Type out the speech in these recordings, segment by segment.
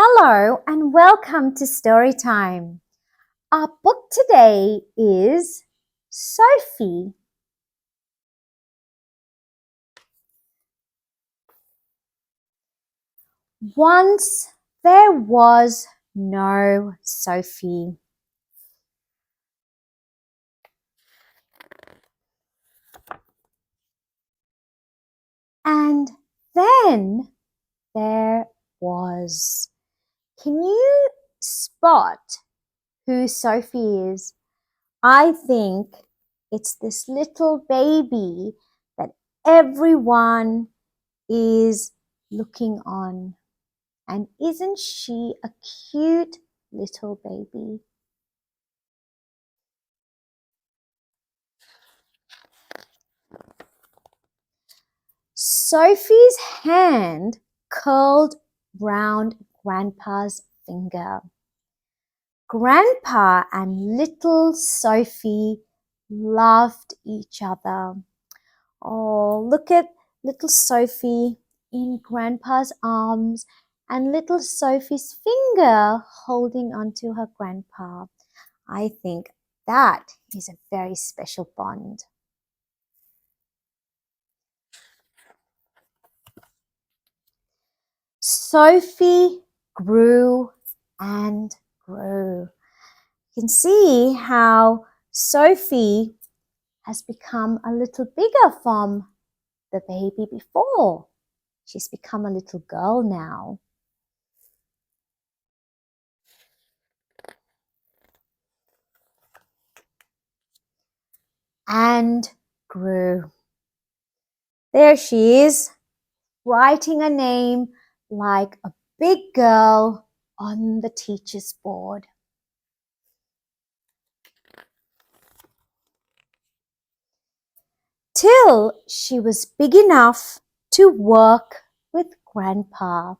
Hello and welcome to Story Time. Our book today is Sophie. Once there was no Sophie. And then there was. Can you spot who Sophie is? I think it's this little baby that everyone is looking on. And isn't she a cute little baby? Sophie's hand curled round Grandpa's finger. Grandpa and little Sophie loved each other. Oh, look at little Sophie in Grandpa's arms and little Sophie's finger holding onto her grandpa. I think that is a very special bond. Sophie grew and grew. You can see how Sophie has become a little bigger from the baby before. She's become a little girl now. And grew. There she is, writing a name like a big girl on the teacher's board. Till she was big enough to work with Grandpa.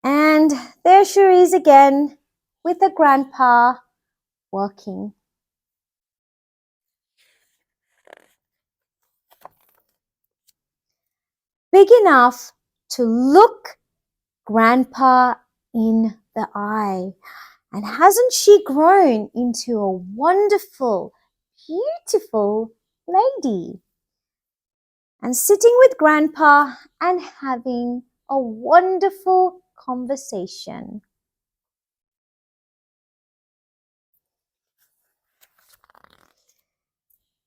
And there she is again with the Grandpa working. Big enough to look Grandpa in the eye. And hasn't she grown into a wonderful, beautiful lady? And sitting with Grandpa and having a wonderful conversation.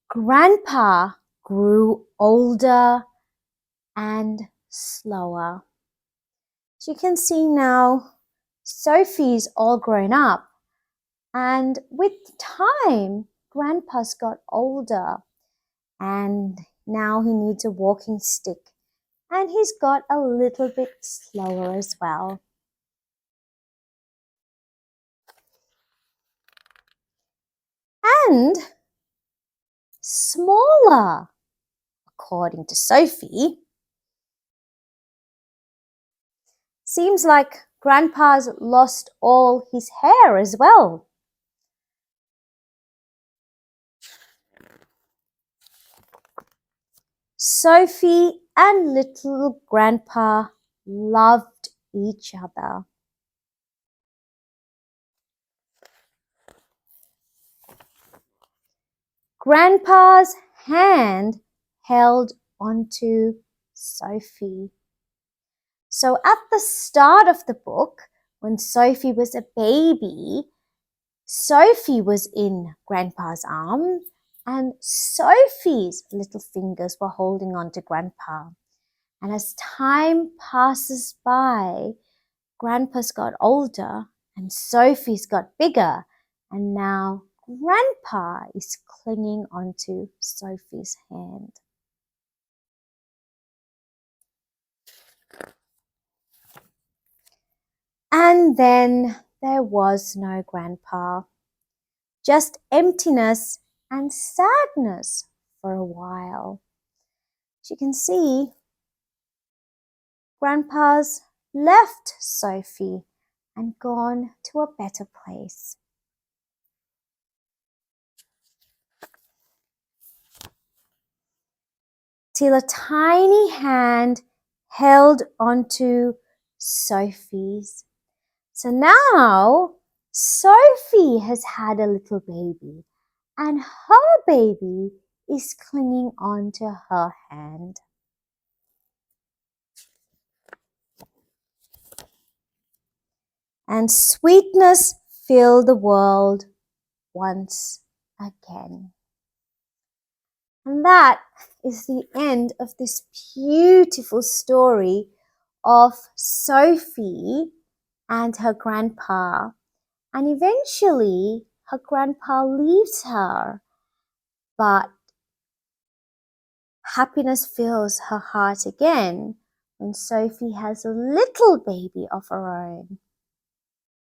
Grandpa grew older and slower. As you can see now, Sophie's all grown up, and with time, Grandpa's got older, and now he needs a walking stick, and he's got a little bit slower as well. And smaller, according to Sophie. Seems like Grandpa's lost all his hair as well. Sophie and little Grandpa loved each other. Grandpa's hand held onto Sophie. So at the start of the book, when Sophie was a baby, Sophie was in Grandpa's arms and Sophie's little fingers were holding on to Grandpa. And as time passes by, Grandpa's got older and Sophie's got bigger, and now Grandpa is clinging onto Sophie's hand. And then there was no Grandpa, just emptiness and sadness for a while. As you can see, Grandpa's left Sophie and gone to a better place. Till a tiny hand held onto Sophie's. So now Sophie has had a little baby, and her baby is clinging on to her hand. And sweetness filled the world once again. And that is the end of this beautiful story of Sophie and her grandpa. And eventually her grandpa leaves her, but happiness fills her heart again when Sophie has a little baby of her own.